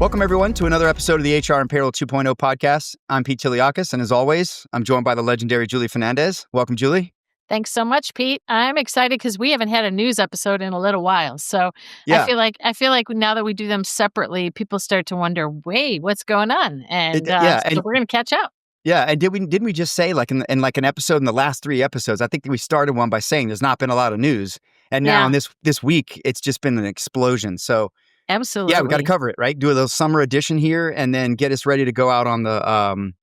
Welcome, everyone, to another episode of the HR and Payroll 2.0 podcast. I'm Pete Chiliakis, and as always, I'm joined by the legendary Julie Fernandez. Welcome, Julie. Thanks so much, Pete. I'm excited because we haven't had a news episode in a little while. So Yeah. I feel like now that we do them separately, people start to wonder, wait, what's going on? And so we're going to catch up. Yeah, and didn't we just say like in an episode in the last 3 episodes? I think we started one by saying there's not been a lot of news, and now in this week it's just been an explosion. So absolutely, yeah, we got to cover it, right? Do a little summer edition here, and then get us ready to go out on the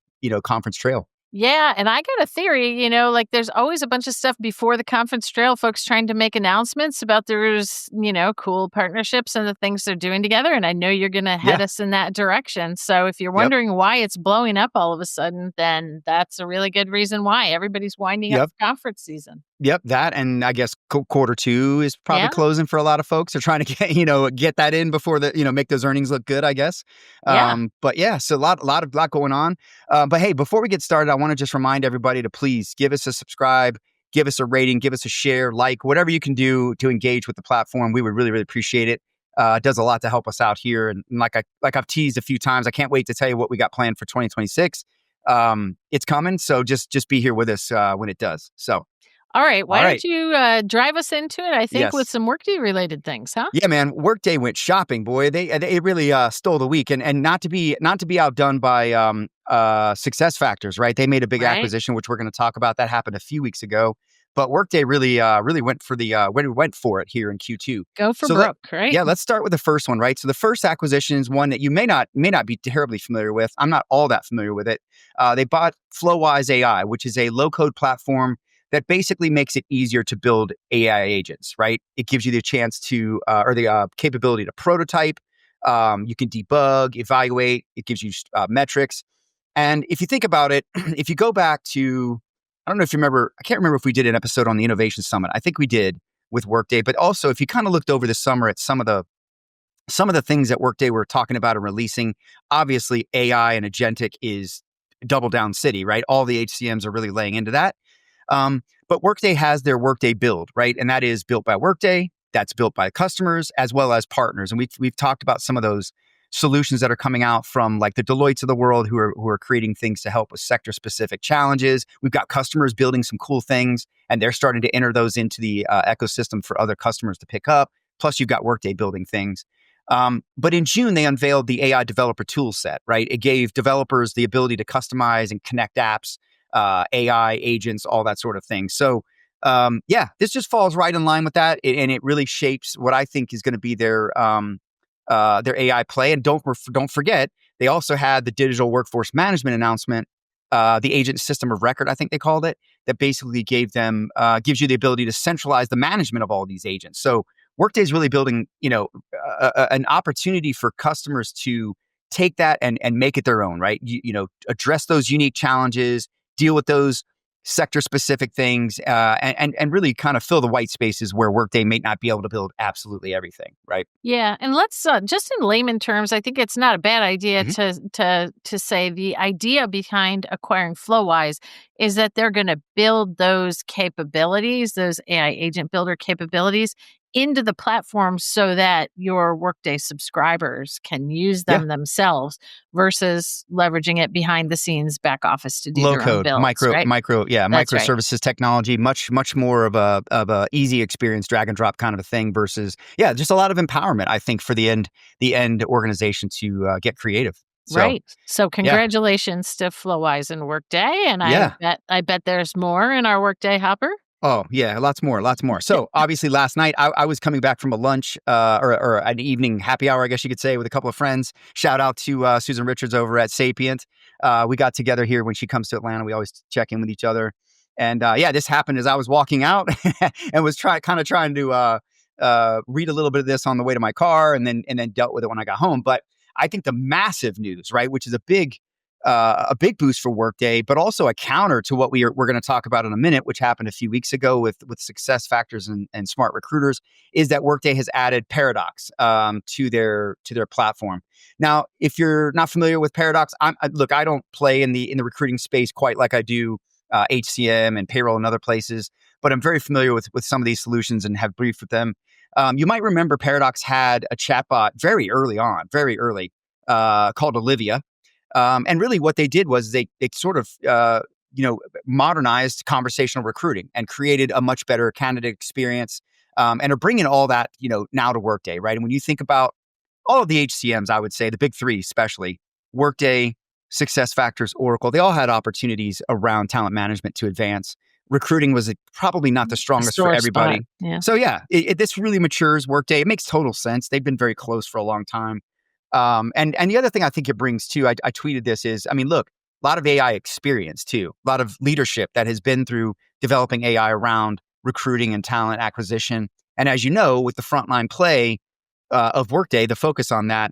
conference trail. Yeah, and I got a theory, like there's always a bunch of stuff before the conference trail, folks trying to make announcements about there's, cool partnerships and the things they're doing together. And I know you're going to head us in that direction. So if you're wondering why it's blowing up all of a sudden, then that's a really good reason why everybody's winding up conference season. Yep, that, and I guess quarter 2 is probably closing for a lot of folks. They're trying to get that in before make those earnings look good, I guess. But yeah, so a lot going on. But hey, before we get started, I want to just remind everybody to please give us a subscribe, give us a rating, give us a share, like whatever you can do to engage with the platform. We would really, really appreciate it. It does a lot to help us out here, and like I've teased a few times, I can't wait to tell you what we got planned for 2026. It's coming, so just be here with us when it does. So. All right. Why don't you drive us into it? I think with some Workday related things, huh? Yeah, man. Workday went shopping, boy. They really stole the week, and not to be outdone by SuccessFactors, right? They made a big acquisition, which we're going to talk about. That happened a few weeks ago, but Workday really went for it here in Q2. Go for broke, right? Yeah, let's start with the first one, right? So the first acquisition is one that you may not be terribly familiar with. I'm not all that familiar with it. They bought Flowise AI, which is a low-code platform that basically makes it easier to build AI agents, right? It gives you the chance to, or the capability to prototype. You can debug, evaluate. It gives you metrics. And if you think about it, if you go back to, I don't know if you remember, I can't remember if we did an episode on the Innovation Summit. I think we did with Workday, but also if you kind of looked over the summer at some of the things that Workday were talking about and releasing, obviously AI and agentic is double down city, right? All the HCMs are really laying into that. But Workday has their Workday build, right? And that is built by Workday, that's built by customers as well as partners. And we've talked about some of those solutions that are coming out from like the Deloittes of the world who are creating things to help with sector specific challenges. We've got customers building some cool things, and they're starting to enter those into the ecosystem for other customers to pick up. Plus, you've got Workday building things. But in June, they unveiled the AI developer tool set, right? It gave developers the ability to customize and connect apps, AI agents, all that sort of thing. So, this just falls right in line with that, and it really shapes what I think is going to be their AI play. And don't forget, they also had the digital workforce management announcement, the agent system of record, I think they called it, that basically gives you the ability to centralize the management of all these agents. So Workday is really building, an opportunity for customers to take that and make it their own, right? Address those unique challenges, deal with those sector-specific things, and really kind of fill the white spaces where Workday may not be able to build absolutely everything, right? Yeah, and let's just in layman terms, I think it's not a bad idea to say the idea behind acquiring Flowise is that they're going to build those capabilities, those AI agent builder capabilities, into the platform so that your Workday subscribers can use them themselves versus leveraging it behind the scenes back office to do low their code, own builds, microservices technology, much more of a easy experience, drag and drop kind of a thing versus just a lot of empowerment, I think, for the end organization to get creative. So congratulations to Flowise and Workday, and I bet there's more in our Workday hopper. Oh, yeah, lots more. So obviously last night I was coming back from a lunch or an evening happy hour, I guess you could say, with a couple of friends. Shout out to Susan Richards over at Sapient. We got together here when she comes to Atlanta. We always check in with each other. And this happened as I was walking out and was trying to read a little bit of this on the way to my car and then dealt with it when I got home. But I think the massive news, right, which is a big boost for Workday, but also a counter to what we're going to talk about in a minute, which happened a few weeks ago with SuccessFactors and SmartRecruiters, is that Workday has added Paradox to their platform. Now, if you're not familiar with Paradox, I don't play in the recruiting space quite like I do HCM and Payroll and other places, but I'm very familiar with some of these solutions and have briefed with them. You might remember Paradox had a chatbot very early. called Olivia. And really what they did was they sort of, modernized conversational recruiting and created a much better candidate experience, and are bringing all that, now to Workday, right? And when you think about all of the HCMs, I would say the big three, especially Workday, SuccessFactors, Oracle, they all had opportunities around talent management to advance. Recruiting was probably not the A strongest for sore spot. everybody. Yeah. So yeah, this really matures Workday. It makes total sense. They've been very close for a long time. And the other thing I think it brings too, I tweeted this is, I mean, look, a lot of AI experience too, a lot of leadership that has been through developing AI around recruiting and talent acquisition. And as you know, with the frontline play of Workday, the focus on that,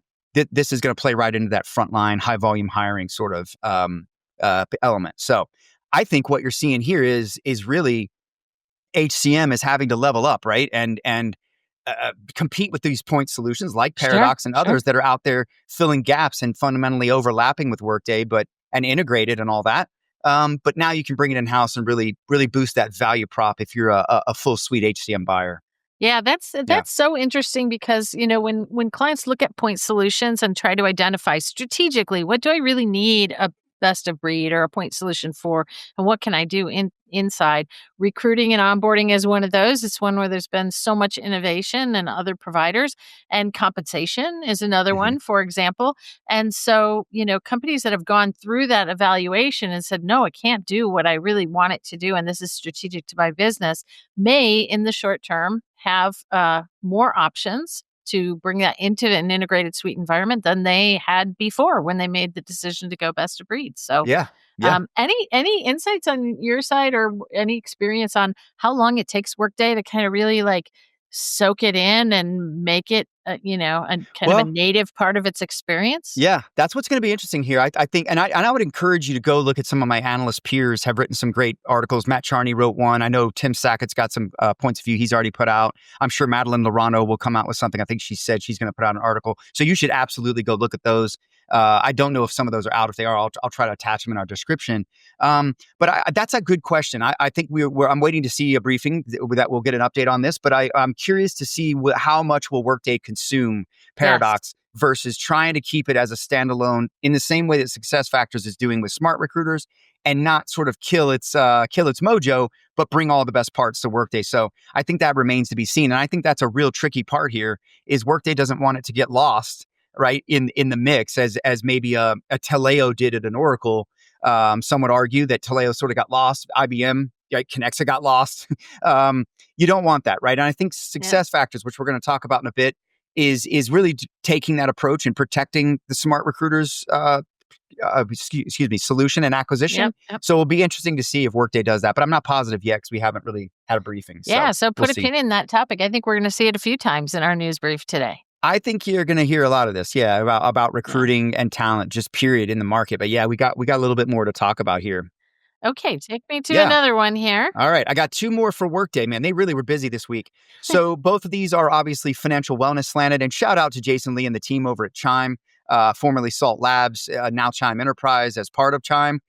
this is going to play right into that frontline high volume hiring sort of element. So I think what you're seeing here is really HCM is having to level up, right? And compete with these point solutions like Sure. Paradox and Sure. others that are out there filling gaps and fundamentally overlapping with Workday, and integrated and all that. But now you can bring it in house and really boost that value prop if you're a full suite HCM buyer. Yeah, Yeah. that's so interesting because, when clients look at point solutions and try to identify strategically, what do I really need a best of breed or a point solution for, and what can I do inside? Recruiting and onboarding is one of those. It's one where there's been so much innovation and other providers, and compensation is another hmm one, for example. And so, companies that have gone through that evaluation and said, no, it can't do what I really want it to do, and this is strategic to my business, may in the short term have more options to bring that into an integrated suite environment than they had before when they made the decision to go best of breed. So, Yeah. Yeah. any insights on your side or any experience on how long it takes Workday to kind of really like soak it in and make it, a kind of a Well, native part of its experience? yeah, that's what's going to be interesting here. I think, and I would encourage you to go look at some of my analyst peers have written some great articles. Matt Charney wrote one. I know Tim Sackett's got some points of view he's already put out. I'm sure Madeline Lorano will come out with something. I think she said she's going to put out an article. So you should absolutely go look at those. I don't know if some of those are out. If they are, I'll try to attach them in our description. But that's a good question. I think I'm waiting to see a briefing that we'll get an update on this. But I'm curious to see how much will Workday consume Yes. Paradox versus trying to keep it as a standalone in the same way that SuccessFactors is doing with SmartRecruiters, and not sort of kill its mojo, but bring all the best parts to Workday. So I think that remains to be seen, and I think that's a real tricky part here. Is Workday doesn't want it to get lost, right, in the mix as maybe a Taleo did at an Oracle. Some would argue that Taleo sort of got lost. IBM, right, Connexa got lost. You don't want that, right? And I think Yeah. SuccessFactors, which we're going to talk about in a bit, is really taking that approach and protecting the SmartRecruiters solution and acquisition. Yep. Yep. So it'll be interesting to see if Workday does that, but I'm not positive yet because we haven't really had a briefing. Yeah. So So we'll put a see. pin in that topic. I think we're going to see it a few times in our news brief today. I think you're going to hear a lot of this, yeah, about Yeah. recruiting and talent, just period in the market. But yeah, we got a little bit more to talk about here. Okay. Take me to Yeah. another one here. All right. I got two more for Workday, man. They really were busy this week. So both of these are obviously financial wellness slanted. And shout out to Jason Lee and the team over at Chime, formerly Salt Labs, now Chime Enterprise as part of Chime.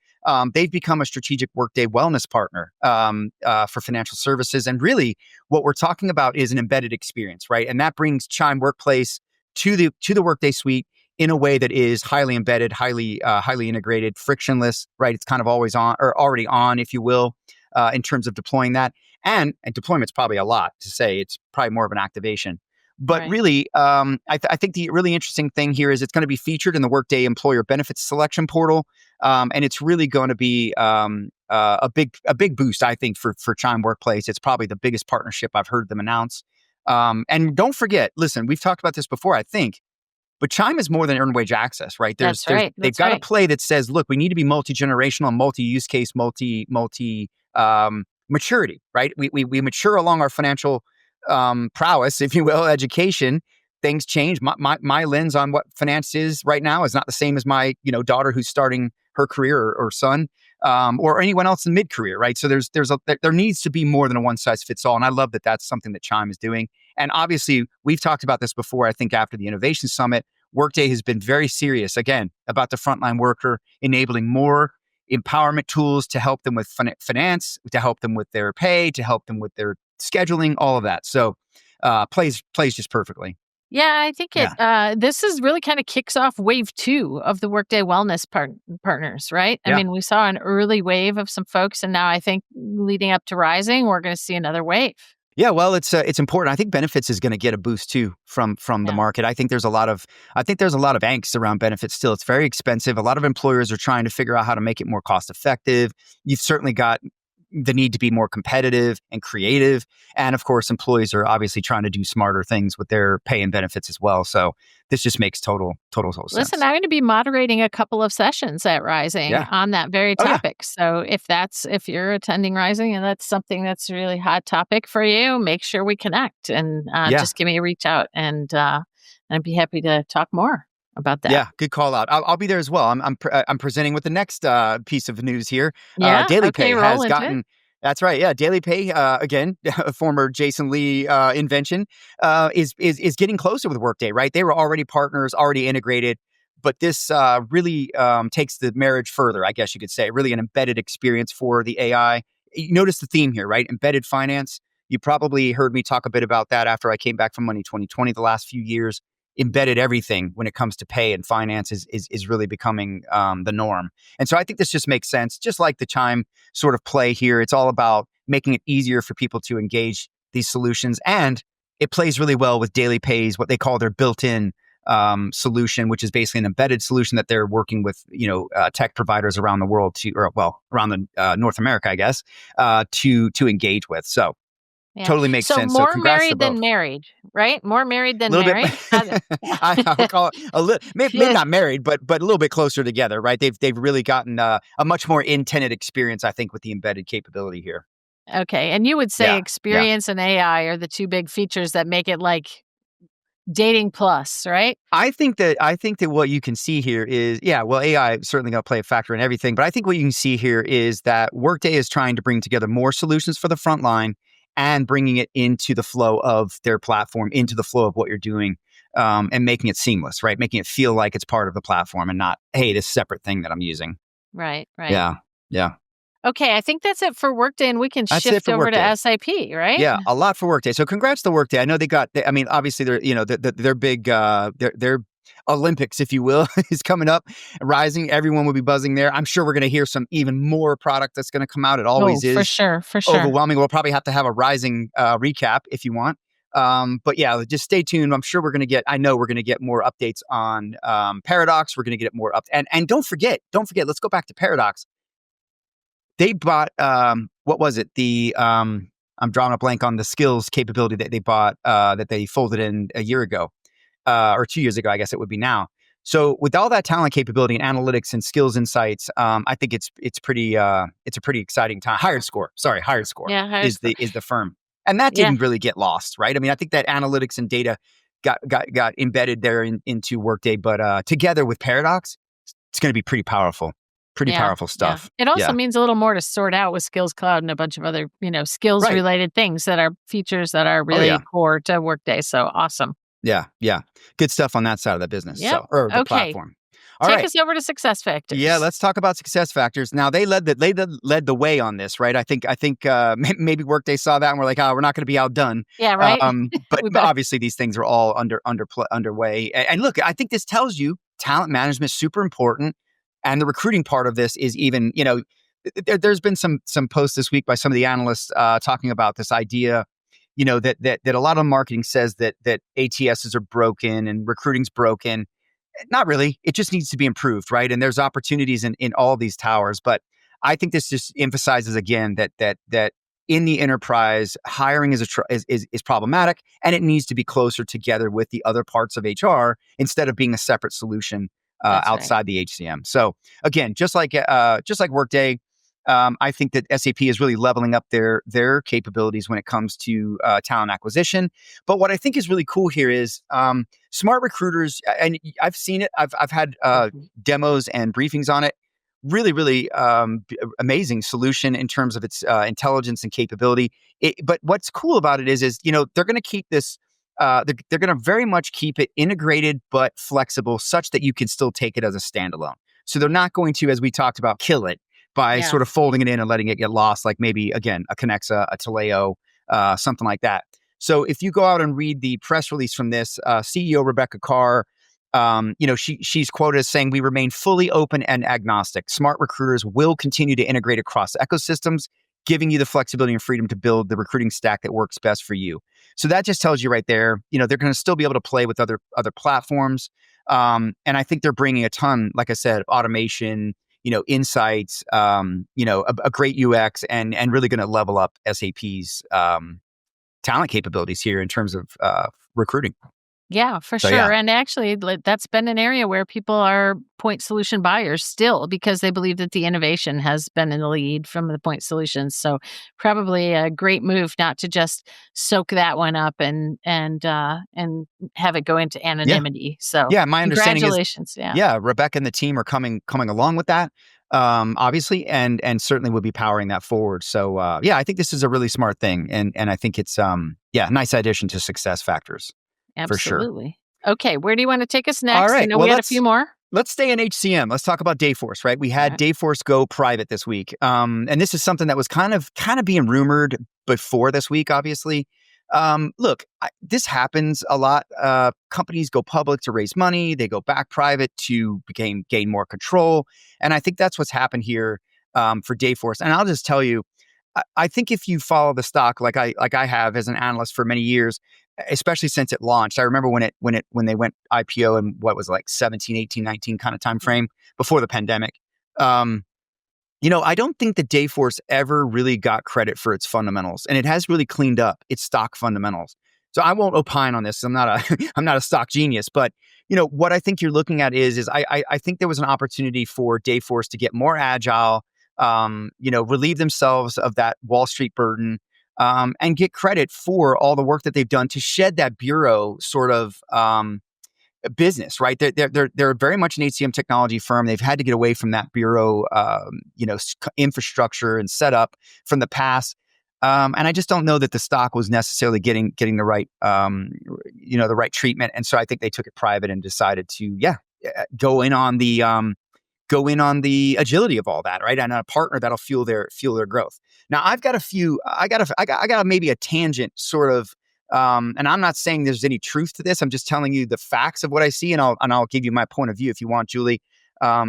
They've become a strategic Workday wellness partner for financial services. And really what we're talking about is an embedded experience, right? And that brings Chime Workplace to the Workday suite in a way that is highly embedded, highly integrated, frictionless, right? It's kind of always on or already on, if you will, in terms of deploying that. And deployment's probably a lot to say. It's probably more of an activation. But Right. really, I think the really interesting thing here is it's going to be featured in the Workday Employer Benefits Selection Portal, and it's really going to be a big boost, I think, for Chime Workplace. It's probably the biggest partnership I've heard them announce. And don't forget, listen, we've talked about this before, I think. But Chime is more than earned wage access, right? That's right. They've That's got a right. play that says, look, we need to be multi-generational and multi-use case, maturity, right? We mature along our financial prowess, if you will, education. Things change. My lens on what finance is right now is not the same as my daughter who's starting her career or son, or anyone else in mid-career, right? So there needs to be more than a one size fits all, and I love that that's something that Chime is doing. And obviously, we've talked about this before. I think after the Innovation Summit, Workday has been very serious, again, about the frontline worker, enabling more empowerment tools to help them with finance, to help them with their pay, to help them with their scheduling, all of that. So plays just perfectly. Yeah, I think Yeah. this is really kind of kicks off wave 2 of the Workday Wellness partners, right? I Yeah. mean, we saw an early wave of some folks, and now I think leading up to Rising, we're going to see another wave. Yeah, well, it's important. I think benefits is going to get a boost too from the Yeah. market. I think there's a lot of angst around benefits still. It's very expensive. A lot of employers are trying to figure out how to make it more cost effective. You've certainly got the need to be more competitive and creative, and of course, employees are obviously trying to do smarter things with their pay and benefits as well. So this just makes total Listen, sense. I'm going to be moderating a couple of sessions at Rising Yeah. on that very Oh yeah. topic. So if you're attending Rising and that's something that's a really hot topic for you, make sure we connect and Yeah. just give me a reach out, and I'd be happy to talk more about that. Yeah, good call out. I'll be there as well. I'm presenting with the next piece of news here. Yeah. Okay. DailyPay Roll has into it. gotten. That's right. Yeah, DailyPay again, a former Jason Lee invention, is getting closer with Workday. Right, they were already partners, already integrated, but this really takes the marriage further. I guess you could say, really an embedded experience for the AI. You notice the theme here, right? Embedded finance. You probably heard me talk a bit about that after I came back from Money 2020. The last few years, embedded everything when it comes to pay and finance is really becoming the norm. And so I think this just makes sense. Just like the Chime sort of play here, it's all about making it easier for people to engage these solutions. And it plays really well with DailyPay's, what they call their built-in solution, which is basically an embedded solution that they're working with, tech providers around the world around the North America, I guess, to engage with. So Yeah. totally makes So sense. So more congrats to married than both. married, right? More married A than little bit, married. I would call it a little, maybe Yeah. not married, but a little bit closer together, right? They've really gotten a much more intended experience, I think, with the embedded capability here. Okay. And you would say Yeah, yeah. experience and AI are the two big features that make it like dating plus, right? I think that what you can see here is, yeah, well, AI is certainly going to play a factor in everything, but I think what you can see here is that Workday is trying to bring together more solutions for the front line and bringing it into the flow of their platform, into the flow of what you're doing, and making it seamless, right? Making it feel like it's part of the platform and not, hey, this separate thing that I'm using. Right, right. Yeah, yeah. Okay, I think that's it for Workday, and we can That's it shift for over to Workday. SAP, right? Yeah, a lot for Workday. So congrats to Workday. I know I mean, obviously, they're their big their Olympics, if you will, is coming up, rising. Everyone will be buzzing there. I'm sure we're going to hear some even more product that's going to come out. It Oh, always for is sure, for sure. overwhelming. We'll probably have to have a rising recap if you want. But yeah, just stay tuned. I'm sure we're going to get. I know we're going to get more updates on Paradox. We're going to get more up. And don't forget. Let's go back to Paradox. They bought what was it? I'm drawing a blank on the skills capability that they bought that they folded in a year ago or 2 years ago, I guess it would be now. So with all that talent capability and analytics and skills insights, I think it's a pretty exciting time. Hired Score Yeah, high is score. the firm, and that Yeah, didn't really get lost, right? I mean, I think that analytics and data got embedded there into Workday, but together with Paradox, it's going to be pretty yeah, powerful yeah. stuff. It also Yeah, means a little more to sort out with Skills Cloud and a bunch of other, skills right. related things that are features that are Oh really yeah. core to Workday. So awesome. Yeah, yeah. Good stuff on that side of the business. Yep. Or the Okay. platform. All Take right. us over to Success Yeah, Factors. let's talk about success factors. Now led the way on this, right? I think maybe Workday saw that and we're like, oh, we're not going to be outdone. Yeah, right? But We better. obviously these things are all underway. And look, I think this tells you talent management is super important, and the recruiting part of this is even, there's been some posts this week by some of the analysts talking about this idea, that a lot of marketing says that ATSs are broken and recruiting's broken. Not really. It just needs to be improved, right? And there's opportunities in all these towers. But I think this just emphasizes again that in the enterprise, hiring is problematic, and it needs to be closer together with the other parts of HR instead of being a separate solution That's right. outside the HCM. So again, just like Workday, I think that SAP is really leveling up their capabilities when it comes to talent acquisition. But what I think is really cool here is SmartRecruiters, and I've seen it. I've had Mhm. demos and briefings on it. Really, really amazing solution in terms of its intelligence and capability. But what's cool about it is they're going to keep this. They're going to very much keep it integrated but flexible, such that you can still take it as a standalone. So they're not going to, as we talked about, kill it by Yeah. sort of folding it in and letting it get lost, like maybe again a Connexa, a Taleo, something like that. So if you go out and read the press release from this, CEO Rebecca Carr, she's quoted as saying, "We remain fully open and agnostic. SmartRecruiters will continue to integrate across ecosystems, giving you the flexibility and freedom to build the recruiting stack that works best for you." So that just tells you right there, they're going to still be able to play with other platforms. And I think they're bringing a ton, like I said, automation, insights, a great UX, and really going to level up SAP's talent capabilities here in terms of recruiting. Yeah, for So sure. yeah, And actually, that's been an area where people are point solution buyers still because they believe that the innovation has been in the lead from the point solutions. So probably a great move not to just soak that one up and have it go into yeah, anonymity. So yeah. My understanding is, congratulations. Yeah, yeah, Rebecca and the team are coming along with that, obviously, and certainly will be powering that forward. So yeah, I think this is a really smart thing, and I think it's nice addition to SuccessFactors for sure. absolutely. Okay, where do you want to take us All next? I right, know well we had a few more. let's stay in HCM. Let's talk about Dayforce, right? We All had right. Dayforce go private this week, and this is something that was kind of being rumored before this week, obviously. Look, this happens a lot. Companies go public to raise money; they go back private to gain more control, and I think that's what's happened here for Dayforce. And I'll just tell you, I think if you follow the stock like I have as an analyst for many years, especially since it launched. I remember when they went IPO in what was like 17, 18, 19 kind of time frame before the pandemic. Um, I don't think that Dayforce ever really got credit for its fundamentals, and it has really cleaned up its stock fundamentals. So I won't opine on this. I'm not a I'm not a stock genius, but what I think you're looking at is I think there was an opportunity for Dayforce to get more agile, relieve themselves of that Wall Street burden, and get credit for all the work that they've done to shed that bureau sort of business, right? They're very much an HCM technology firm. They've had to get away from that bureau, infrastructure and setup from the past. And I just don't know that the stock was necessarily getting the right, the right treatment. And so I think they took it private and decided to, go in on the agility of all that, right? And a partner that'll fuel their growth. Now, I got maybe a tangent sort of, and I'm not saying there's any truth to this. I'm just telling you the facts of what I see, and I'll give you my point of view if you want, Julie. I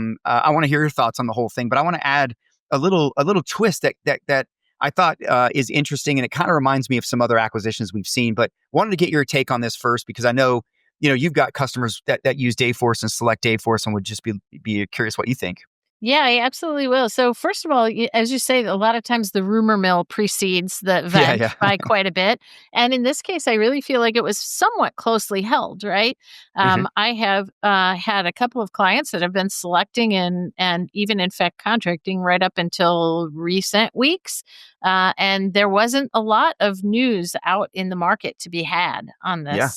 want to hear your thoughts on the whole thing, but I want to add a little twist that I thought is interesting, and it kind of reminds me of some other acquisitions we've seen. But wanted to get your take on this first because I know you've got customers that use Dayforce and select Dayforce, and would just be curious what you think. Yeah, I absolutely will. So, first of all, as you say, a lot of times the rumor mill precedes the Yeah, event yeah. by quite a bit. And in this case, I really feel like it was somewhat closely held, right? Hmm. I have had a couple of clients that have been selecting and even, in fact, contracting right up until recent weeks. And there wasn't a lot of news out in the market to be had on this. Yeah.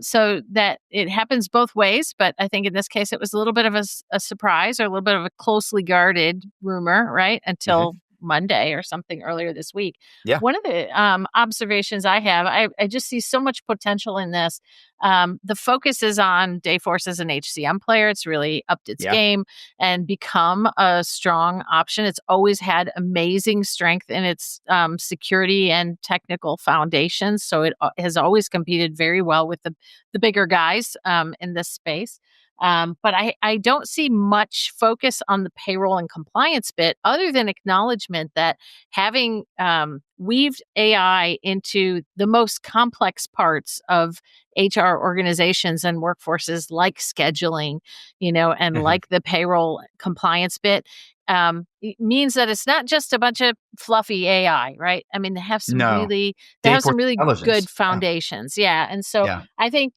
So that it happens both ways, but I think in this case it was a little bit of a surprise or a little bit of a closely guarded rumor, right? Hmm. Until Monday or something earlier this week. Yeah. One of the observations I have, I just see so much potential in this. The focus is on Dayforce as an HCM player. It's really upped its Yeah. game and become a strong option. It's always had amazing strength in its security and technical foundations. So it has always competed very well with the bigger guys in this space. But I don't see much focus on the payroll and compliance bit other than acknowledgement that having weaved AI into the most complex parts of HR organizations and workforces like scheduling, and Hmm. like the payroll compliance bit, it means that it's not just a bunch of fluffy AI, right? I mean, No. they have Dayforce some really good intelligence. Yeah. foundations. Yeah. And so Yeah. I think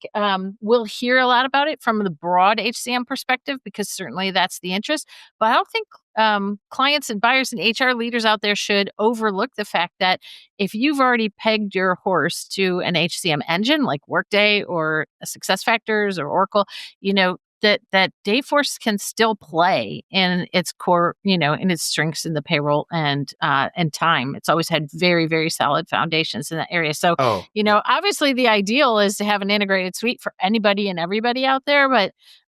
we'll hear a lot about it from the broad HCM perspective because certainly that's the interest. But I don't think clients and buyers and HR leaders out there should overlook the fact that if you've already pegged your horse to an HCM engine like Workday or SuccessFactors or Oracle, you know, that Dayforce can still play in its core, in its strengths in the payroll and time. It's always had very, very solid foundations in that area. So, Oh, yeah. obviously the ideal is to have an integrated suite for anybody and everybody out there,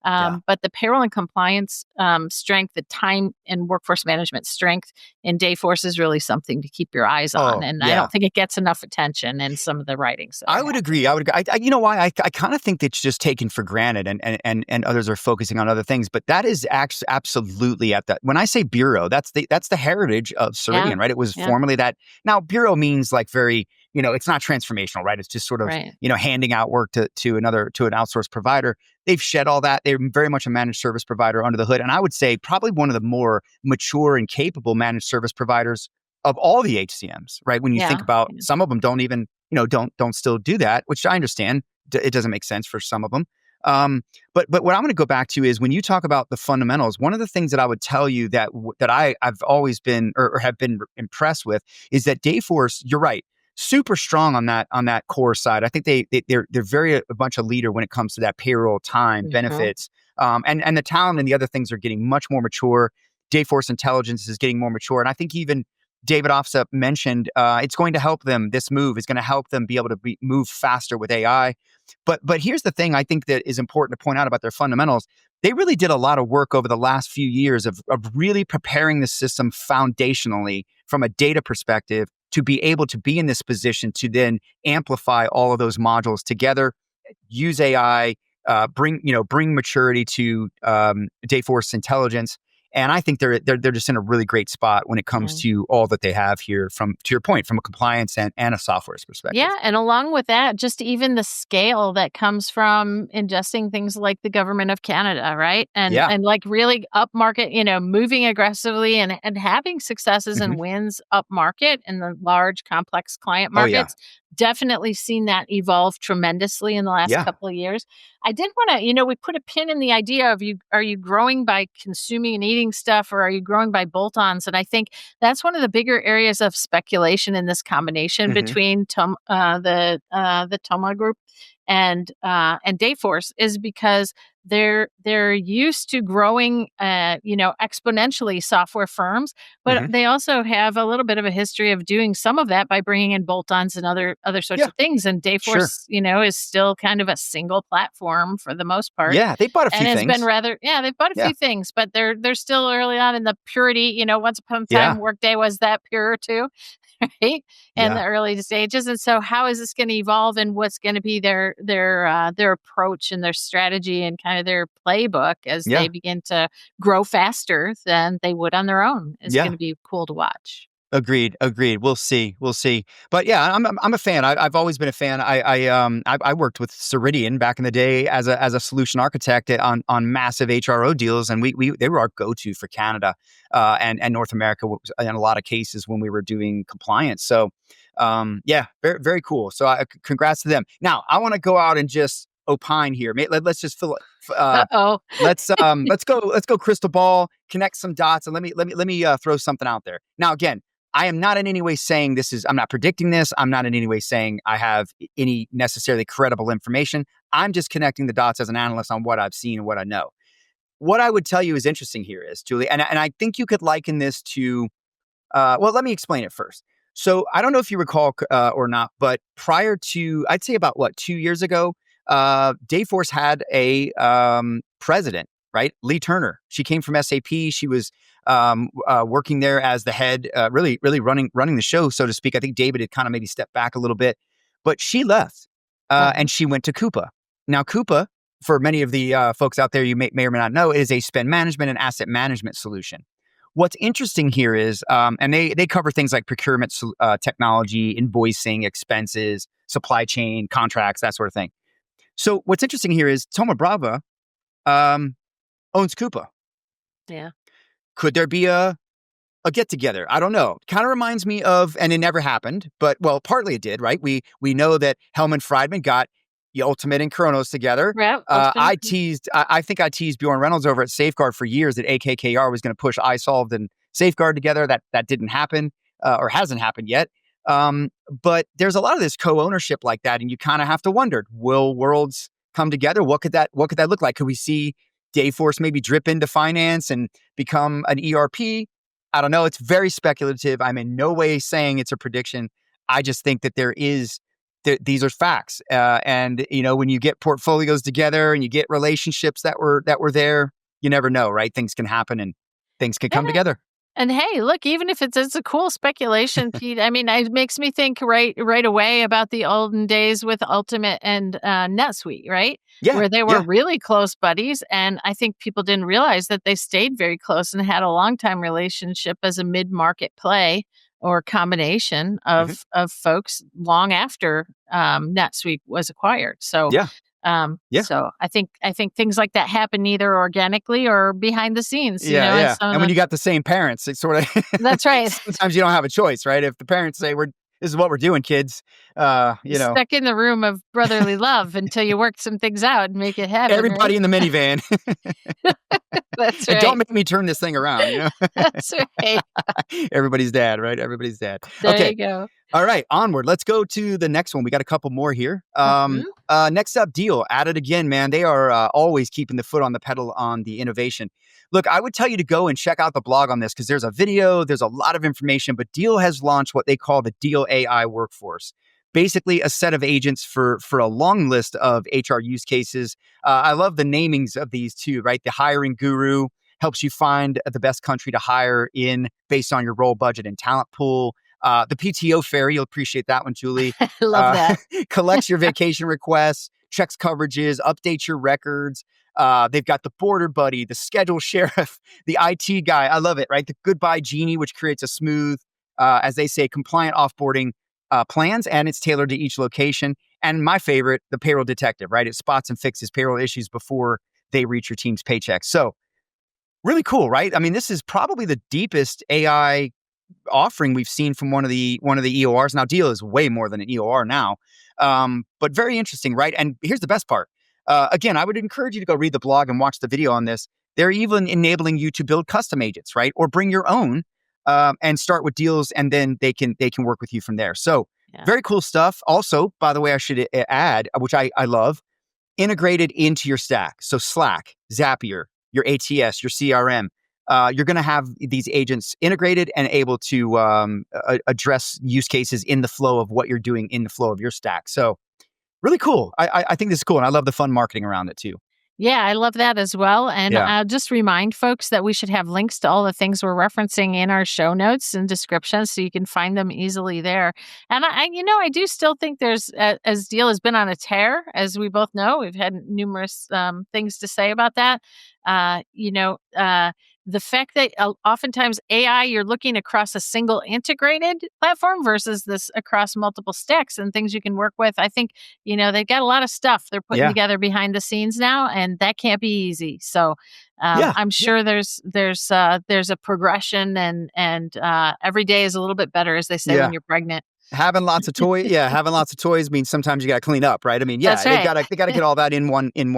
Yeah. but the payroll and compliance strength, the time and workforce management strength in Dayforce is really something to keep your eyes on. Oh, And I yeah. don't think it gets enough attention in some of the writings that I are would happening. agree. I would. You know why? I kind of think it's just taken for granted, and others are focusing on other things. But that is absolutely at that. When I say bureau, that's the heritage of Yeah. Ceridian, right? It was Yeah. formerly that. Now bureau means like very, it's not transformational, right? It's just sort of, Right. handing out work to an outsourced provider. They've shed all that. They're very much a managed service provider under the hood, and I would say probably one of the more mature and capable managed service providers of all the HCMs, right? When you think Yeah. about, Yeah. some of them don't even, don't still do that, which I understand. It doesn't make sense for some of them. But what I'm going to go back to is when you talk about the fundamentals, one of the things that I would tell you that I've always been or have been impressed with is that Dayforce, you're right, super strong on that core side. I think they're very a bunch of leader when it comes to that payroll, time, Mhm. benefits, and the talent and the other things are getting much more mature. Dayforce Intelligence is getting more mature, and I think even David Offsup mentioned it's going to help them. This move is going to help them be able to move faster with AI. But here's the thing I think that is important to point out about their fundamentals. They really did a lot of work over the last few years of really preparing the system foundationally from a data perspective to be able to be in this position to then amplify all of those modules together, use AI, bring maturity to Dayforce Intelligence. And I think they're just in a really great spot when it comes Yeah. to all that they have here from, to your point, from a compliance and a software's perspective. Yeah, and along with that, just even the scale that comes from ingesting things like the government of Canada, right? And Yeah. like really upmarket, moving aggressively and having successes Hmm. and wins upmarket in the large, complex client Oh, yeah. markets. Definitely seen that evolve tremendously in the last Yeah. couple of years. I did want to, we put a pin in the idea of are you growing by consuming and eating stuff, or are you growing by bolt-ons? And I think that's one of the bigger areas of speculation in this combination Hmm. between the Toma Group and Dayforce is because they're used to growing exponentially software firms, but Hmm. they also have a little bit of a history of doing some of that by bringing in bolt-ons and other sorts Yeah. of things. And Sure. Dayforce, is still kind of a single platform for the most part, Yeah. They bought a and few has been things. rather, they've bought a Yeah. few things, but they're still early on in the purity. Once upon a time, Yeah. Workday was that pure too. Right, in Yeah. the early stages. And so how is this going to evolve, and what's going to be their approach and their strategy and kind of their playbook as they Yeah. begin to grow faster than they would on their own is going Yeah. to be cool to watch. Agreed. Agreed. We'll see. We'll see. But yeah, I'm a fan. I've always been a fan. I worked with Ceridian back in the day as a solution architect on massive HRO deals, and we they were our go-to for Canada and North America in a lot of cases when we were doing compliance. So yeah, very very cool. So congrats to them. Now I want to go out and just opine here. Let's just fill. Uh-oh. Let's go crystal ball, connect some dots, and let me throw something out there. Now again, I am not in any way saying I'm not predicting this. I'm not in any way saying I have any necessarily credible information. I'm just connecting the dots as an analyst on what I've seen and what I know. What I would tell you is interesting here is, Julie, and I think you could liken this to, well, let me explain it first. So I don't know if you recall or not, but prior to, I'd say about 2 years ago, Dayforce had a president, right? Lee Turner. She came from SAP. She was working there as the head, really, really running the show, so to speak. I think David had kind of maybe stepped back a little bit, but she left Uh-huh. and she went to Coupa. Now, Coupa, for many of the folks out there, you may or may not know, is a spend management and asset management solution. What's interesting here is, and they cover things like procurement technology, invoicing, expenses, supply chain, contracts, that sort of thing. So what's interesting here is Thoma Brava um, owns Coupa. Yeah. Could there be a get together? I don't know. Kind of reminds me of, and it never happened, but well, partly it did, right? We know that Hellman Friedman got the Ultimate and Kronos together. Yeah. Ultimate. I think I teased Bjorn Reynolds over at Safeguard for years that AKKR was going to push iSolved and Safeguard together. That didn't happen or hasn't happened yet. But there's a lot of this co-ownership like that, and you kind of have to wonder: will worlds come together? What could that look like? Could we see Dayforce maybe drip into finance and become an ERP. I don't know. It's very speculative. I'm in no way saying it's a prediction. I just think that these are facts. And when you get portfolios together and you get relationships that were there, you never know, right? Things can happen and things can come together. And hey, look, even if it's a cool speculation, Pete, I mean, it makes me think right away about the olden days with Ultimate and NetSuite, right? Yeah, Where they were yeah. really close buddies. And I think people didn't realize that they stayed very close and had a long time relationship as a mid-market play or combination Mhm. of folks long after NetSuite was acquired. So Yeah, yeah. so I think things like that happen either organically or behind the scenes, Yeah, and yeah. so And when you got the same parents, it's sort of that's right. sometimes you don't have a choice, right? If the parents say this is what we're doing, kids, Stuck in the room of brotherly love until you work some things out and make it happen, right? everybody in the minivan. That's And don't right. make me turn this thing around. That's right. Everybody's dad, right? Everybody's dad. There Okay. you go. All right, onward. Let's go to the next one. We got a couple more here. Mhm. Next up, Deel. At it again, man. They are always keeping the foot on the pedal on the innovation. Look, I would tell you to go and check out the blog on this because there's a video, there's a lot of information, but Deel has launched what they call the Deel AI workforce. Basically, a set of agents for a long list of HR use cases. I love the namings of these too, right? The hiring guru helps you find the best country to hire in based on your role budget and talent pool. The PTO fairy, you'll appreciate that one, Julie. I love that. Collects your vacation requests, checks coverages, updates your records. They've got the border buddy, the schedule sheriff, the IT guy. I love it, right? The goodbye genie, which creates a smooth, as they say, compliant offboarding plans, and it's tailored to each location. And my favorite, the payroll detective, right? It spots and fixes payroll issues before they reach your team's paycheck. So really cool, right? I mean, this is probably the deepest AI offering we've seen from one of the EORs. Now, Deel is way more than an EOR now, but very interesting, right? And here's the best part. Again, I would encourage you to go read the blog and watch the video on this. They're even enabling you to build custom agents, right, or bring your own and start with deals, and then they can work with you from there. So Yeah. very cool stuff. Also, by the way, I should add, which I love, integrated into your stack. So Slack, Zapier, your ATS, your CRM. You're going to have these agents integrated and able to address use cases in the flow of what you're doing in the flow of your stack. So really cool. I think this is cool. And I love the fun marketing around it too. Yeah, I love that as well. And Yeah. I'll just remind folks that we should have links to all the things we're referencing in our show notes and descriptions so you can find them easily there. And I do still think there's, as Deel has been on a tear, as we both know, we've had numerous things to say about that. The fact that oftentimes AI, you're looking across a single integrated platform versus this across multiple stacks and things you can work with. I think, they've got a lot of stuff they're putting Yeah. together behind the scenes now, and that can't be easy. So Yeah. I'm sure there's a progression, and every day is a little bit better, as they say Yeah. when you're pregnant. Having lots of toys. Yeah. Having lots of toys means sometimes you got to clean up, right? I mean, yeah, That's right. they got to get all that in one, and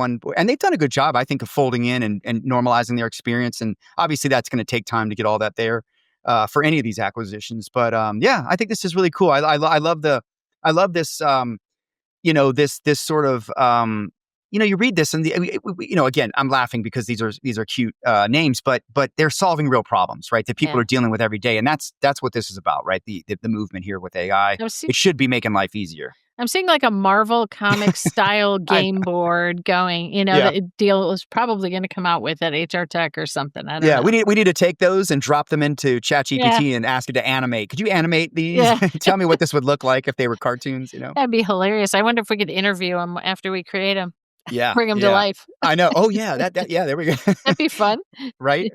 they've done a good job, I think, of folding in and normalizing their experience. And obviously that's going to take time to get all that there for any of these acquisitions. But yeah, I think this is really cool. I love this, this sort of, you read this and again, I'm laughing because these are cute names, but they're solving real problems, right? That people Yeah. are dealing with every day, and that's what this is about, right? The movement here with AI, I'm see- it should be making life easier. I'm seeing like a Marvel comic style I- game board going, Yeah. that Deel is probably going to come out with at HR Tech or something. I don't Yeah, know. we need to take those and drop them into ChatGPT and ask it to animate. Could you animate these? Yeah. Tell me what this would look like if they were cartoons. That'd be hilarious. I wonder if we could interview him after we create him, Yeah, bring him to yeah. life. I know. Oh yeah, that yeah. There we go. That'd be fun. Right.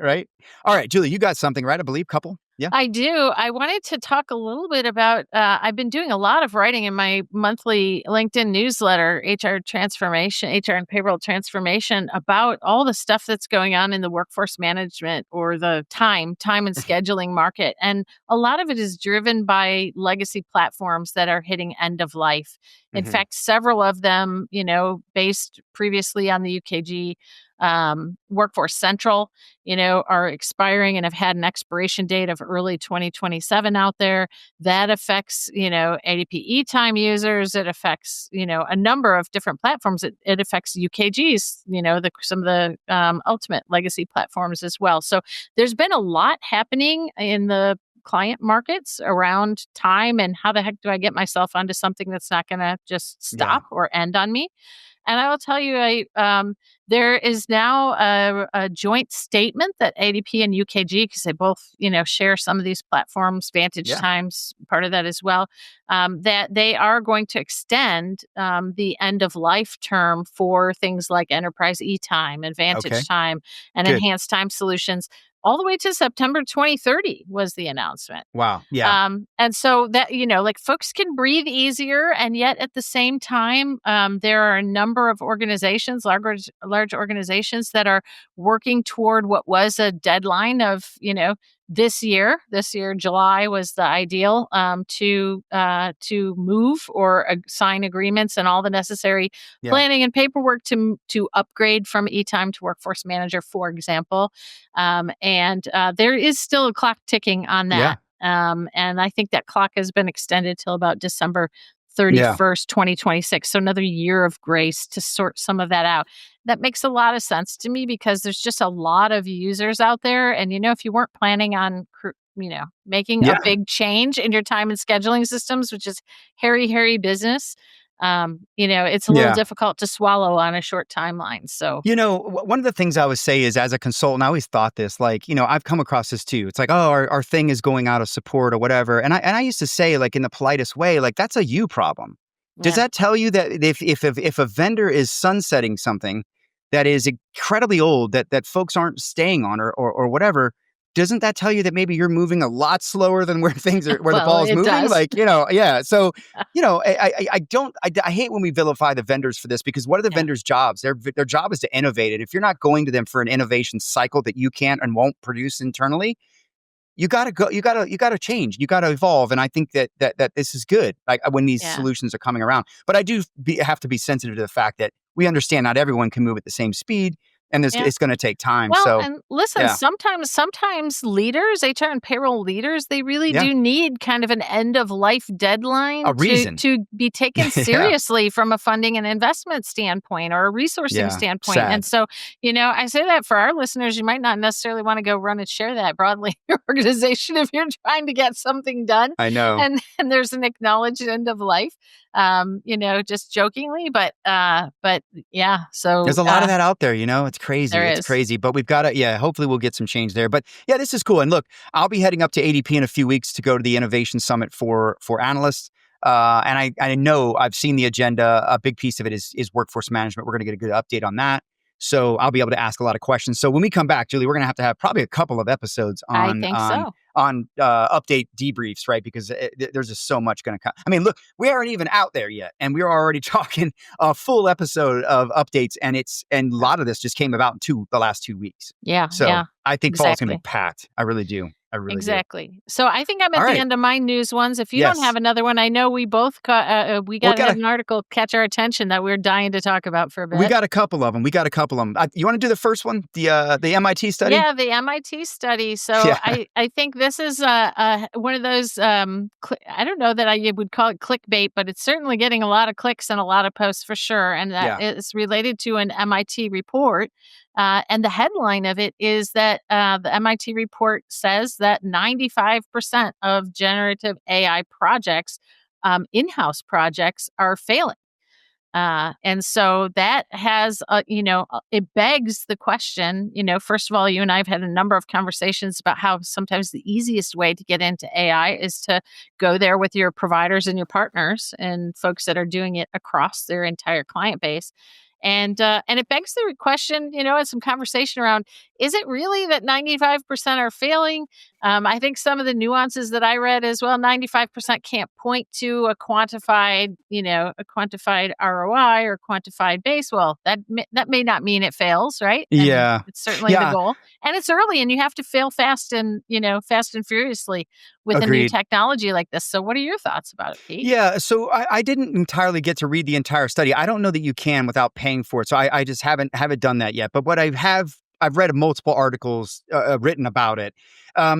All right, Julie, you got something, right? I believe couple. Yeah. I do. I wanted to talk a little bit about, I've been doing a lot of writing in my monthly LinkedIn newsletter, HR Transformation, HR and Payroll Transformation, about all the stuff that's going on in the workforce management or the time and scheduling market. And a lot of it is driven by legacy platforms that are hitting end of life. In Mhm. fact, several of them, based previously on the UKG Workforce Central, are expiring and have had an expiration date of early 2027 out there. That affects, ADP time users. It affects, a number of different platforms. It affects UKGs, some of the ultimate legacy platforms as well. So there's been a lot happening in the client markets around time and how the heck do I get myself onto something that's not going to just Yeah. stop or end on me. And I will tell you, there is now a joint statement that ADP and UKG, because they both, share some of these platforms, Vantage Yeah. Times, part of that as well, that they are going to extend the end of life term for things like enterprise e-time and Vantage Okay. Time and Good. enhanced time solutions all the way to September 2030 was the announcement. Wow. Yeah. And so that, like folks can breathe easier. And yet at the same time, there are a number of organizations, large organizations that are working toward what was a deadline of, this year, July was the ideal to move or sign agreements and all the necessary Yeah. planning and paperwork to upgrade from e-time to Workforce Manager, for example. And there is still a clock ticking on Yeah. that. And I think that clock has been extended till about December Yeah. 31st, 2026. So another year of grace to sort some of that out. That makes a lot of sense to me because there's just a lot of users out there. And, if you weren't planning on, making a Yeah. big change in your time and scheduling systems, which is hairy business, it's a little Yeah. difficult to swallow on a short timeline. So, One of the things I always say is as a consultant, I always thought this, like, I've come across this too. It's like, oh, our thing is going out of support or whatever. And I used to say, like, in the politest way, like, that's a you problem. Does yeah. that tell you that if a vendor is sunsetting something that is incredibly old that folks aren't staying on or whatever, doesn't that tell you that maybe you're moving a lot slower than where where the Well, ball is it moving? does. Like, yeah. So, I hate when we vilify the vendors for this because what are the Yeah. vendors' jobs? Their job is to innovate. And if you're not going to them for an innovation cycle that you can't and won't produce internally, you gotta go. You gotta change. You gotta evolve. And I think that this is good. Like when these Yeah. solutions are coming around. But I do have to be sensitive to the fact that we understand not everyone can move at the same speed, and Yeah. it's going to take time. Well, So, and listen, yeah, sometimes leaders, HR and payroll leaders, they really yeah, do need kind of an end of life a deadline to reason. to be taken Yeah, seriously from a funding and investment standpoint or a resourcing yeah. standpoint. And Sad. so, I say that for our listeners, you might not necessarily want to go run and share that broadly in your organization if you're trying to get something done I know. and there's an acknowledged end of life. Just jokingly, but yeah, so There's a lot of that out there, It's crazy. there It's is. crazy. But we've got to, yeah, hopefully we'll get some change there. But yeah, this is cool. And look, I'll be heading up to ADP in a few weeks to go to the Innovation Summit for analysts. And I know I've seen the agenda. A big piece of it is workforce management. We're going to get a good update on that. So I'll be able to ask a lot of questions. So when we come back, Julie, we're going to have probably a couple of episodes I on think so. update debriefs, right? Because there's just so much going to come. I mean, look, we aren't even out there yet, and we're already talking a full episode of updates, and a lot of this just came about in the last 2 weeks. Yeah, So yeah, I think fall's going to be exactly. packed. I really do. I really do. Exactly. So I think I'm All at the right. end of my news ones. If you don't have Yes. another one, I know we both we Well, had an article catch our attention that we're dying to talk about for a we bit. got a couple of them. You want to do the first one, the MIT study? Yeah, the MIT study. So Yeah. I think this is one of those. I don't know that I would call it clickbait, but it's certainly getting a lot of clicks and a lot of posts for sure. And that Yeah. is related to an MIT report. And the headline of it is that the MIT report says that 95% of generative AI projects, in-house projects, are failing. And so that has, it begs the question, first of all, you and I have had a number of conversations about how sometimes the easiest way to get into AI is to go there with your providers and your partners and folks that are doing it across their entire client base. And it begs the question, and some conversation around, is it really that 95% are failing? I think some of the nuances that I read as well, 95% can't point to a quantified ROI or quantified base. Well, that may not mean it fails, right? And Yeah. it's certainly the Yeah. goal. And it's early, and you have to fail fast and furiously with a new Agreed. technology like this. So what are your thoughts about it, Pete? Yeah, so I didn't entirely get to read the entire study. I don't know that you can without paying for it. So I just haven't done that yet. But what I've read multiple articles written about it.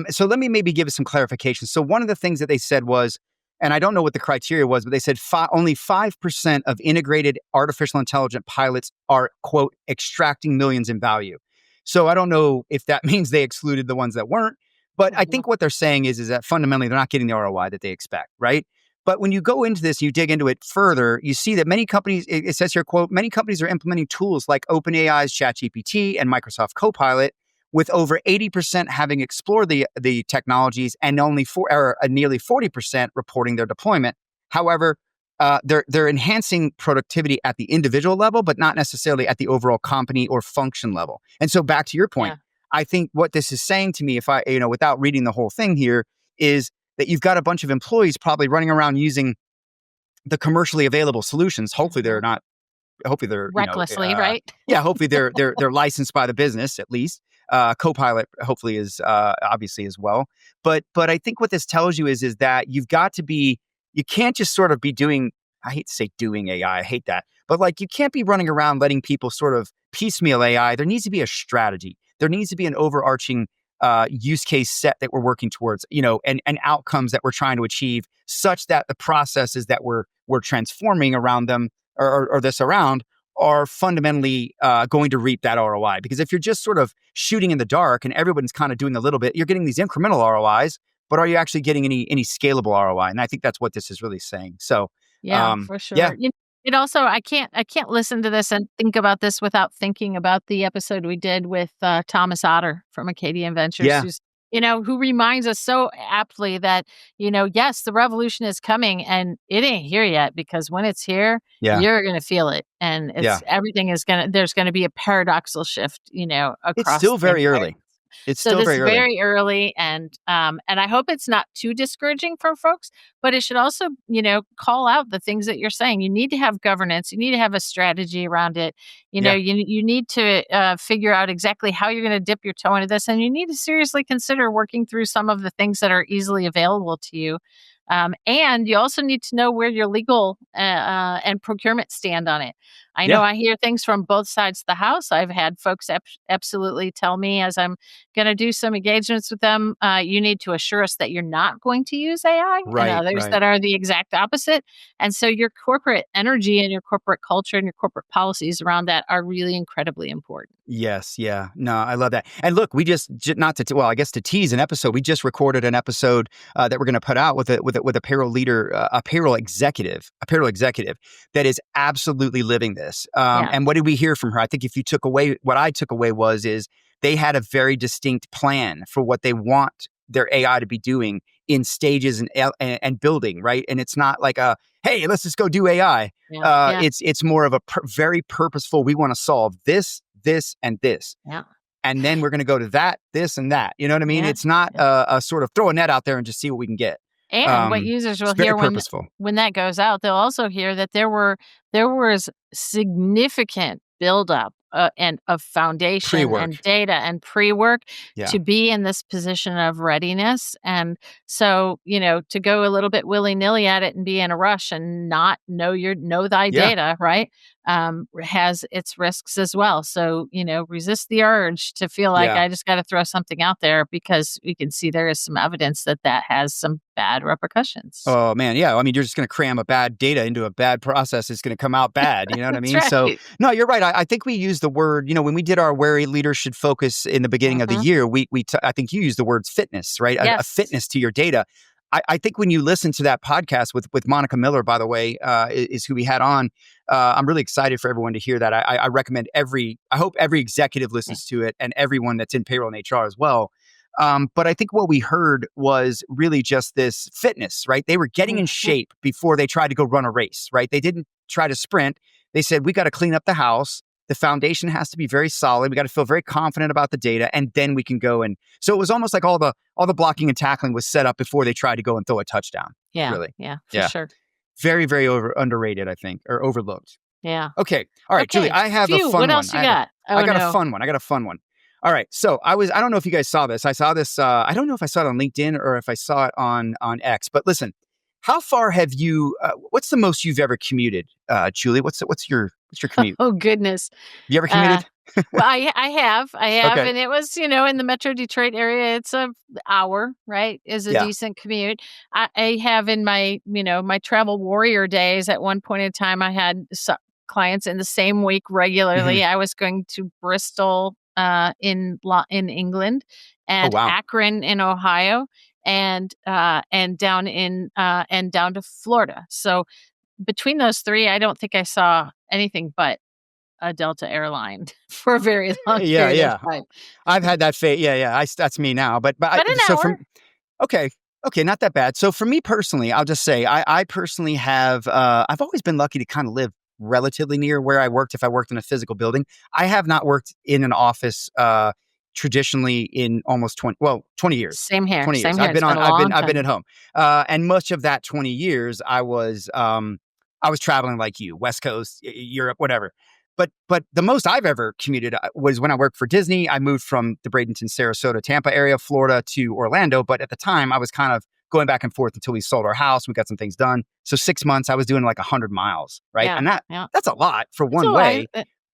So let me maybe give it some clarification. So one of the things that they said was, and I don't know what the criteria was, but they said only 5% of integrated artificial intelligence pilots are, quote, extracting millions in value. So I don't know if that means they excluded the ones that weren't. But I think what they're saying is that fundamentally they're not getting the ROI that they expect, right? But when you go into this, you dig into it further, you see that many companies, it says here, quote, many companies are implementing tools like OpenAI's ChatGPT and Microsoft Copilot, with over 80% having explored the technologies and nearly 40% reporting their deployment. However, they're enhancing productivity at the individual level, but not necessarily at the overall company or function level. And so back to your point, Yeah. I think what this is saying to me, if I, without reading the whole thing here, is that you've got a bunch of employees probably running around using the commercially available solutions. Hopefully they're not. Hopefully they're Recklessly, right? yeah. Hopefully they're licensed by the business at least. Copilot hopefully is obviously as well. But I think what this tells you is that you've got to be. You can't just sort of be doing. I hate to say doing AI. I hate that. But like you can't be running around letting people sort of piecemeal AI. There needs to be a strategy. There needs to be an overarching use case set that we're working towards, and outcomes that we're trying to achieve, such that the processes that we're transforming around them or this around are fundamentally going to reap that ROI. Because if you're just sort of shooting in the dark and everyone's kind of doing a little bit, you're getting these incremental ROIs, but are you actually getting any scalable ROI? And I think that's what this is really saying. So, Yeah, for yeah, sure. It also, I can't listen to this and think about this without thinking about the episode we did with Thomas Otter from Acadian Ventures, yeah, who reminds us so aptly that, yes, the revolution is coming and it ain't here yet, because when it's here, yeah, you're going to feel it. And yeah. there's going to be a paradoxical shift, It's across still the very entire. early. It's So still this is very early. very early, and I hope it's not too discouraging for folks, but it should also, call out the things that you're saying. You need to have governance. You need to have a strategy around it. Yeah, You need to figure out exactly how you're going to dip your toe into this, and you need to seriously consider working through some of the things that are easily available to you. And you also need to know where your legal and procurement stand on it. I know yeah, I hear things from both sides of the house. I've had folks absolutely tell me, as I'm going to do some engagements with them, you need to assure us that you're not going to use AI, and right, others right. that are the exact opposite. And so your corporate energy and your corporate culture and your corporate policies around that are really incredibly important. Yes, yeah. No, I love that. And look, we not to well, I guess to tease an episode, we just recorded an episode that we're going to put out with a payroll leader, a payroll executive that is absolutely living this. Yeah. And what did we hear from her? I think if you took away what I took away is they had a very distinct plan for what they want their AI to be doing in stages and building, right? And it's not like hey, let's just go do AI. Yeah. Yeah. It's more of a very purposeful. We want to solve this, and this. Yeah. And then we're going to go to that, this, and that. You know what I mean? Yeah. It's not Yeah. a sort of throw a net out there and just see what we can get. And what users will It's very hear purposeful. when that goes out, they'll also hear that there was significant buildup and of foundation Pre-work. and data and pre-work Yeah. to be in this position of readiness. And so, to go a little bit willy-nilly at it and be in a rush and not know thy Yeah. data, right? Has its risks as well. So, resist the urge to feel like Yeah. I just got to throw something out there, because we can see there is some evidence that has some bad repercussions. Oh man, yeah. I mean, you're just going to cram a bad data into a bad process. It's going to come out bad. You know what I That's mean? So right. no, you're right. I think we use the word. When we did our where a leader should focus in the beginning of the Mhm. year, I think you used the words fitness, right? A Yes. fitness to your data. I think when you listen to that podcast with Monica Miller, by the way, is who we had on. I'm really excited for everyone to hear that. I recommend I hope every executive listens to it, and everyone that's in payroll and HR as well. But I think what we heard was really just this fitness, right? They were getting in Mhm. shape before they tried to go run a race, right? They didn't try to sprint. They said, we got to clean up the house. The foundation has to be very solid. We got to feel very confident about the data, and then we can go. And so it was almost like all the blocking and tackling was set up before they tried to go and throw a touchdown. Yeah. Really. Yeah, for Yeah. sure. Very, very underrated, I think, or overlooked. Yeah. Okay. All right, Julie, I have a fun one. What else you got? I got a fun one. All right. So I don't know if you guys saw this. I saw this. I don't know if I saw it on LinkedIn or if I saw it on X, but listen, how far have you, what's the most you've ever commuted, Julie? What's your commute? Oh, goodness. You ever commuted? Well, I have, Okay. and it was, in the Metro Detroit area. It's an hour, right? Is a decent commute. I have in my, my travel warrior days. At one point in time, I had clients in the same week regularly. Mhm. I was going to Bristol, in England, and wow. Akron in Ohio, and down to Florida. So between those three, I don't think I saw anything but a Delta airline for a very long period of time. I've had that fate. Yeah. That's me now. But an hour. Okay, not that bad. So for me personally, I'll just say I personally have I've always been lucky to kind of live relatively near where I worked. If I worked in a physical building, I have not worked in an office traditionally in almost 20 years. Same here. 20 years. Same here. I've been at home. And much of that 20 years I was traveling like you, West Coast, Europe, whatever. But the most I've ever commuted was when I worked for Disney. I moved from the Bradenton, Sarasota, Tampa area of Florida to Orlando. But at the time, I was kind of going back and forth until we sold our house. We got some things done. So 6 months, I was doing like 100 miles, right? Yeah, and that's a lot for one way.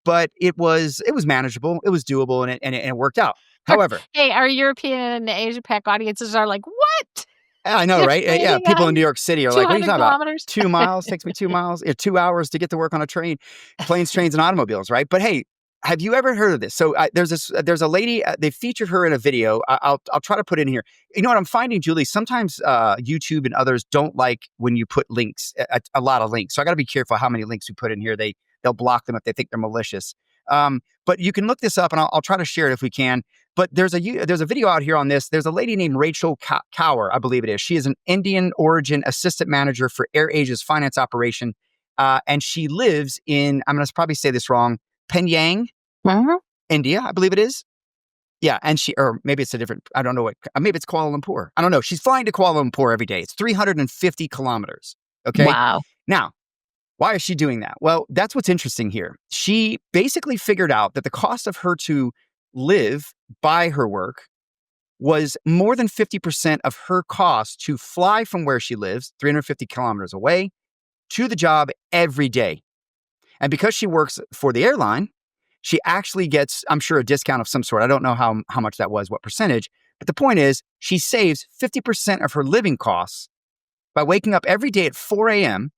But it was manageable. It was doable, and it worked out. However, hey, our European and Asia Pac audiences are like, what? I know, right? Yeah, people in New York City are like, what are you talking about? 2 miles, takes me 2 miles. 2 hours to get to work on a train, planes, trains, and automobiles, right? But hey, have you ever heard of this? So there's a lady, they featured her in a video. I'll try to put it in here. You know what I'm finding, Julie? Sometimes YouTube and others don't like when you put links, a lot of links. So I got to be careful how many links we put in here. They'll block them if they think they're malicious. But you can look this up, and I'll try to share it if we can. But there's a video out here on this. There's a lady named Rachel Kaur, I believe it is. She is an Indian origin assistant manager for AirAsia's finance operation. And she lives in, I'm going to probably say this wrong, Penyang, India, I believe it is. Yeah. And or maybe it's a different, I don't know maybe it's Kuala Lumpur. I don't know. She's flying to Kuala Lumpur every day. It's 350 kilometers. Okay. Wow. Now, why is she doing that? Well, that's what's interesting here. She basically figured out that the cost of her to live by her work was more than 50% of her cost to fly from where she lives, 350 kilometers away, to the job every day. And because she works for the airline, she actually gets, I'm sure, a discount of some sort. I don't know how much that was, what percentage. But the point is, she saves 50% of her living costs by waking up every day at 4 a.m.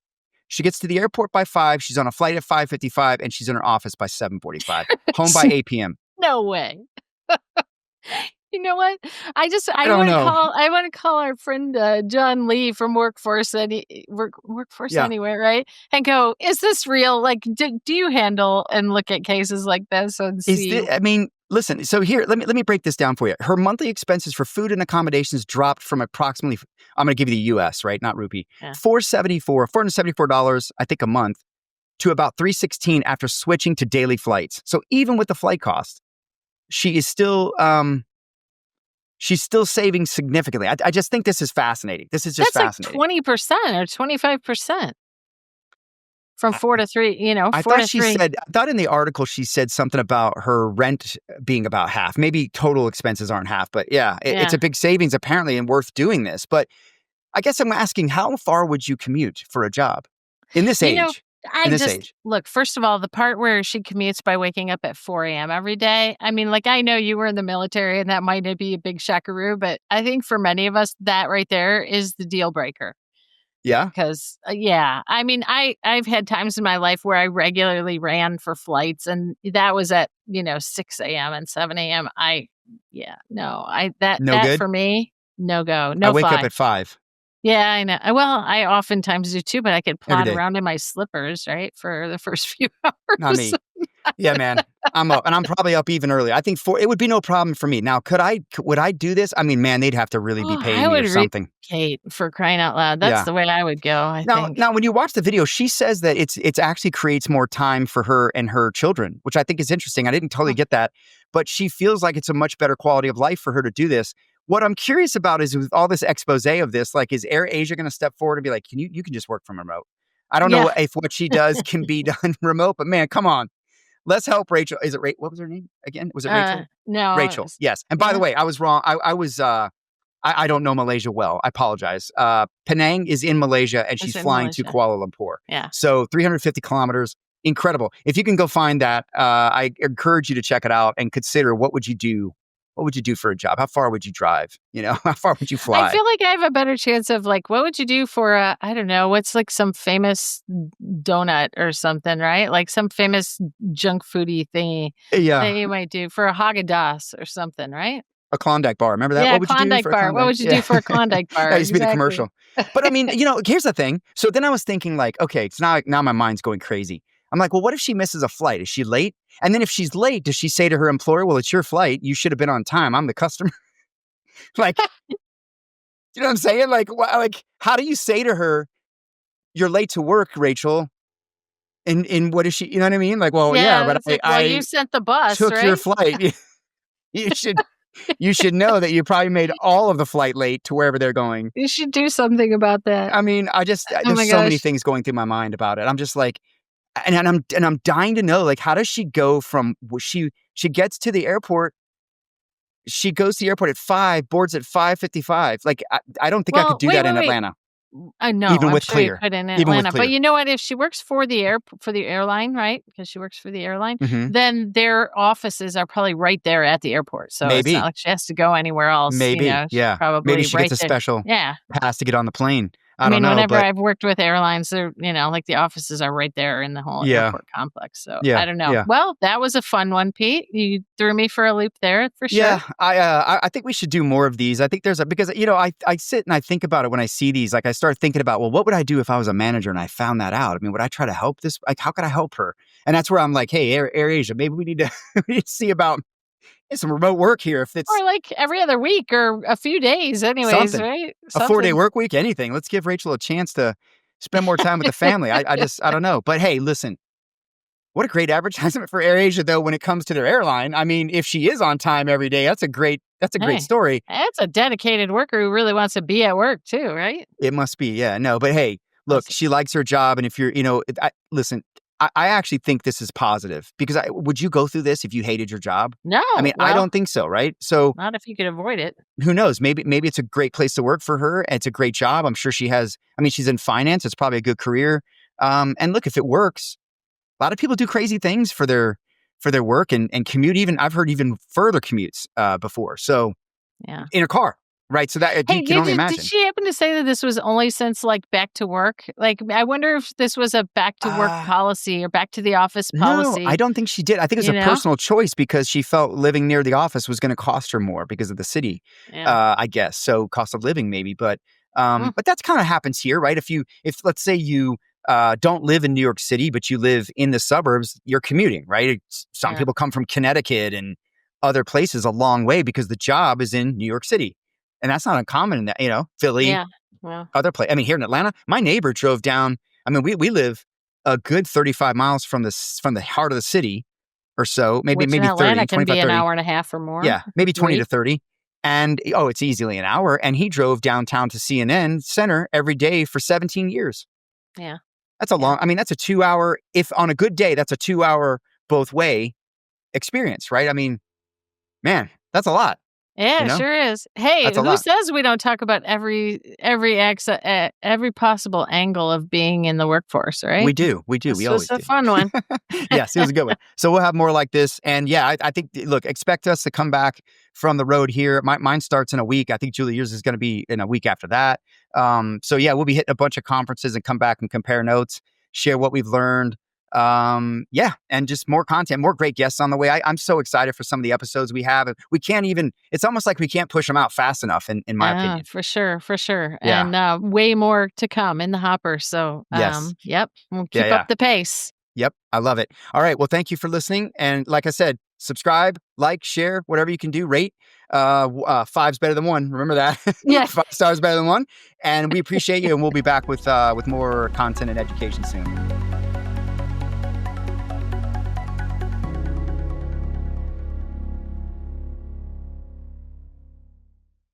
She gets to the airport by 5. She's on a flight at 5:55, and she's in her office by 7:45. Home by 8 p.m. No way. You know what? I want to call our friend John Lee from Workforce Anywhere, right? And go, is this real? Like, do you handle and look at cases like this and see? Listen. So here, let me break this down for you. Her monthly expenses for food and accommodations dropped from approximately, I'm going to give you the U.S., right, not rupee, $474, I think, a month, to about $316 after switching to daily flights. So even with the flight cost, she is still she's still saving significantly. I just think this is fascinating. This is just fascinating. That's like 20% or 25% from 4 to 3, I thought in the article she said something about her rent being about half. Maybe total expenses aren't half, but it's a big savings apparently and worth doing this. But I guess I'm asking, how far would you commute for a job in this age? Look, first of all, the part where she commutes by waking up at 4 a.m. every day. I mean, like, I know you were in the military and that might not be a big shackaroo, but I think for many of us, that right there is the deal breaker. Yeah. Because, I mean, I've had times in my life where I regularly ran for flights, and that was at, 6 a.m. and 7 a.m. That for me, no go. No, I wake up at 5. Yeah, I know. Well, I oftentimes do too, but I could plod around in my slippers, right, for the first few hours. Not me. Yeah, man. I'm up, and I'm probably up even earlier. I think it would be no problem for me. Now, would I do this? I mean, man, they'd have to really be Oh, paying I me or would something. relocate for crying out loud. That's Yeah. the way I would go, I Now, think. now, when you watch the video, she says that it's actually creates more time for her and her children, which I think is interesting. I didn't totally Mm. get that, but she feels like it's a much better quality of life for her to do this. What I'm curious about is with all this expose of this, like, is AirAsia going to step forward and be like, you can just work from remote? I don't know Yeah. if what she does can be done remote, but man, come on. Let's help Rachel. Is it What was her name again? Was it Rachel? No, Rachel. Yes. And by the yeah, way, I was wrong. I don't know Malaysia well. I apologize. Penang is in Malaysia and she's it's in flying to Malaysia. Kuala Lumpur. Yeah. So 350 kilometers. Incredible. If you can go find that, I encourage you to check it out and consider what would you do? What would you do for a job? How far would you drive? How far would you I fly? feel like I have a better chance of like, what would you do for I don't know, what's like some famous donut or something, right? Like some famous junk foodie thingy that Yeah, you might do for a Haagen-Dazs or something, right? a Klondike bar. Remember that? Yeah, What would you do Klondike for a bar. What Klondike? would you do Yeah. for a Klondike bar? That used to be the Exactly. commercial. But I mean, here's the thing. So then I was thinking like, okay, it's now my mind's going crazy. I'm like, well, what if she misses a flight? Is she late? And then if she's late, does she say to her employer, well, it's your flight. You should have been on time. I'm the customer. Like, you know what I'm saying? Like, how do you say to her, you're late to work, Rachel? And what is she, you know what I mean? Like, well, yeah, Yeah, but it's like, well, you I sent the bus, took your right? flight. You should, you should know that you probably made all of the flight late to wherever they're going. You should do something about that. I mean, Oh there's my so many gosh. things going through my mind about it. I'm just like, and I'm dying to know, like, how does she go from she gets to the airport? She goes to the airport at 5, boards at 5:55. Like, I don't think I could Well, do wait, that wait, in wait. Atlanta, I know, even I'm with sure you Clear, could in even with Atlanta, but Clear. you know what? If she works for the airline, right? Because she works for the airline, Hmm. then their offices are probably right there at the airport, so it's not Maybe, like she has to go anywhere else, maybe, she's yeah, maybe probably she gets right a there. special Yeah. pass to get on the plane. I I don't mean, know, whenever but I've worked with airlines, they're, like the offices are right there in the whole yeah, airport complex. So I yeah, don't know. yeah. Well, that was a fun one, Pete. You threw me for a loop there for sure. Yeah, I think we should do more of these. I think because I sit and I think about it when I see these. Like, I start thinking about, well, what would I do if I was a manager and I found that out? I mean, would I try to help this? Like, how could I help her? And that's where I'm like, hey, AirAsia, maybe we need to we need to see about some remote work here. If it's Or like every other week or a few days anyways, something, right? a 4-day Something. work week, anything. Let's give Rachel a chance to spend more time with the family. I don't know. But hey, listen, what a great advertisement for AirAsia, though, when it comes to their airline. I mean, if she is on time every day, that's a great Hey, story. that's a dedicated worker who really wants to be at work too, right? It must be, yeah. No, but hey, look, Awesome. she likes her job, and if you're, listen, I actually think this is positive because would you go through this if you hated your job? No, I mean, I well, don't think so, right? So not if you could avoid it. who knows? Maybe it's a great place to work for her. And it's a great job. I'm sure she has. I mean, she's in finance. It's probably a good career. And look, if it works, a lot of people do crazy things for their work and commute. Even I've heard even further commutes before. So Yeah. in a car, right? So that you Hey, can only did imagine. she happen to say that this was only since like back to work? Like, I wonder if this was a back to work Uh, policy or back to the office No, I policy, don't think she did. I think it was you a know? personal choice because she felt living near the office was going to cost her more because of the city, Yeah. I guess. So cost of living maybe, but Mm, that's kind of happens here, right? If let's say you don't live in New York City, but you live in the suburbs, you're commuting, right? Some yeah. people come from Connecticut and other places a long way because the job is in New York City, and that's not uncommon in that Philly, Yeah. Well, other place. I mean, here in Atlanta, my neighbor drove down. I mean, we live a good 35 miles from the heart of the city or so, maybe which in maybe Atlanta 30, can be 25, an 30. hour and a half or more. Yeah, maybe 20 to Three. 30. And it's easily an hour. And he drove downtown to CNN Center every day for 17 years. Yeah. That's a Yeah. long, I mean, that's a 2 hour, if on a good day, that's a 2 hour both way experience, right? I mean, man, that's a lot, Yeah, you it know? sure is. Hey, That's a who lot. says we don't talk about every possible angle of being in the workforce, We right? do. We do. We This was always a do. fun one. Yes, it was a good one. So we'll have more like this. And yeah, I think, look, expect us to come back from the road here. Mine starts in a week. I think Julie, yours is going to be in a week after that. So yeah, we'll be hitting a bunch of conferences and come back and compare notes, share what we've learned. Yeah, and just more content, more great guests on the way. I'm so excited for some of the episodes we have. We can't even, it's almost like we can't push them out fast enough, in my opinion. For sure, for sure. Yeah. And way more to come in the hopper. So, Yes. yep, we'll Yeah. keep Yeah. up the pace. Yep. I love it. All right. Well, thank you for listening. And like I said, subscribe, like, share, whatever you can do, rate. Five's better than one. Remember that. Yes. 5 stars better than one. And we appreciate you. And we'll be back with more content and education soon.